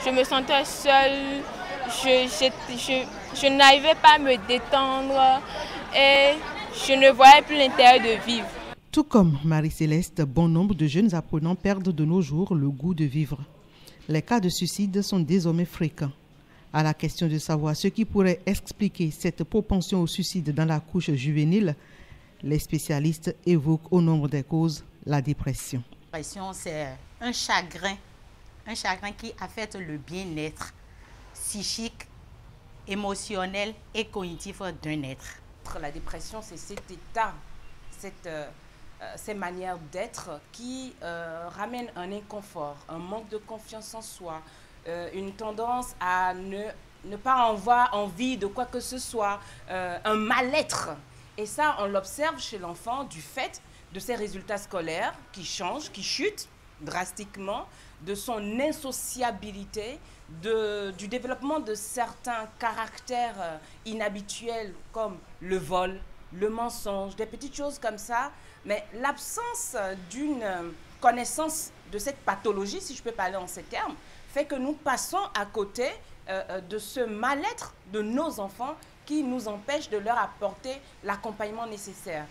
je me sentais seule, je n'arrivais pas à me détendre et je ne voyais plus l'intérêt de vivre. Tout comme Marie-Céleste, bon nombre de jeunes apprenants perdent de nos jours le goût de vivre. Les cas de suicide sont désormais fréquents. À la question de savoir ce qui pourrait expliquer cette propension au suicide dans la couche juvénile, les spécialistes évoquent au nombre des causes la dépression. La dépression, c'est un chagrin qui affecte le bien-être psychique, émotionnel et cognitif d'un être. La dépression, c'est cet état, ces manières d'être qui ramènent un inconfort, un manque de confiance en soi, une tendance à ne pas avoir envie de quoi que ce soit, un mal-être. Et ça, on l'observe chez l'enfant du fait de ses résultats scolaires qui changent, qui chutent drastiquement, de son insociabilité, du développement de certains caractères inhabituels comme le vol, le mensonge, des petites choses comme ça. Mais l'absence d'une connaissance de cette pathologie, si je peux parler en ces termes, fait que nous passons à côté de ce mal-être de nos enfants qui nous empêche de leur apporter l'accompagnement nécessaire.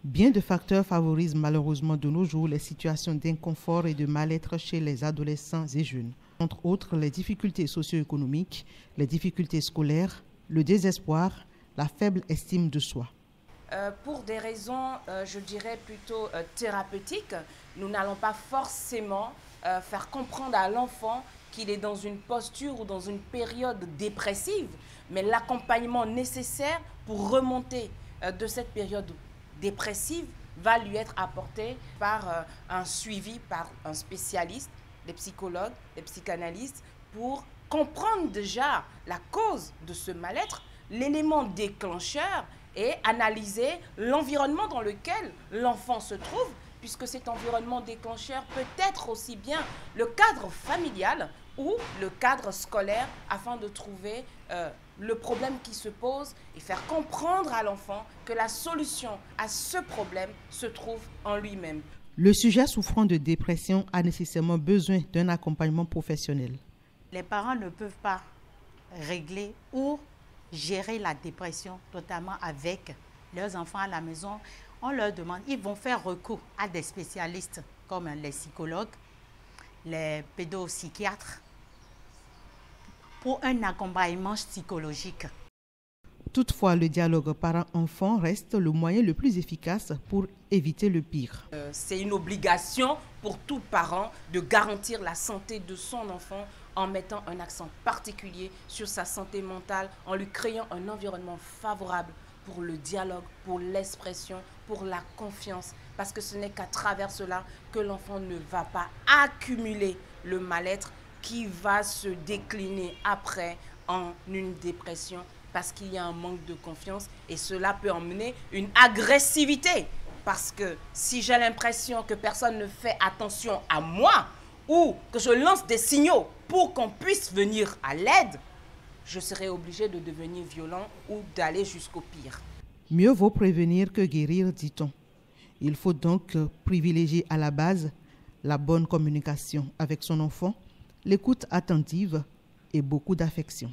Bien de facteurs favorisent malheureusement de nos jours les situations d'inconfort et de mal-être chez les adolescents et jeunes. Entre autres, les difficultés socio-économiques, les difficultés scolaires, le désespoir, la faible estime de soi. Pour des raisons, je dirais plutôt thérapeutiques, nous n'allons pas forcément faire comprendre à l'enfant qu'il est dans une posture ou dans une période dépressive, mais l'accompagnement nécessaire pour remonter de cette période dépressive va lui être apporté par un suivi par un spécialiste, des psychologues, des psychanalystes, pour comprendre déjà la cause de ce mal-être, l'élément déclencheur et analyser l'environnement dans lequel l'enfant se trouve, puisque cet environnement déclencheur peut être aussi bien le cadre familial ou le cadre scolaire, afin de trouver le problème qui se pose et faire comprendre à l'enfant que la solution à ce problème se trouve en lui-même. Le sujet souffrant de dépression a nécessairement besoin d'un accompagnement professionnel. Les parents ne peuvent pas régler ou gérer la dépression, notamment avec leurs enfants à la maison. On leur demande, ils vont faire recours à des spécialistes comme les psychologues, les pédopsychiatres, pour un accompagnement psychologique. Toutefois, le dialogue parent-enfant reste le moyen le plus efficace pour éviter le pire. C'est une obligation pour tout parent de garantir la santé de son enfant en mettant un accent particulier sur sa santé mentale, en lui créant un environnement favorable pour le dialogue, pour l'expression, pour la confiance. Parce que ce n'est qu'à travers cela que l'enfant ne va pas accumuler le mal-être qui va se décliner après en une dépression, parce qu'il y a un manque de confiance et cela peut emmener une agressivité. Parce que si j'ai l'impression que personne ne fait attention à moi ou que je lance des signaux pour qu'on puisse venir à l'aide, je serai obligé de devenir violent ou d'aller jusqu'au pire. Mieux vaut prévenir que guérir, dit-on. Il faut donc privilégier à la base la bonne communication avec son enfant, l'écoute attentive et beaucoup d'affection.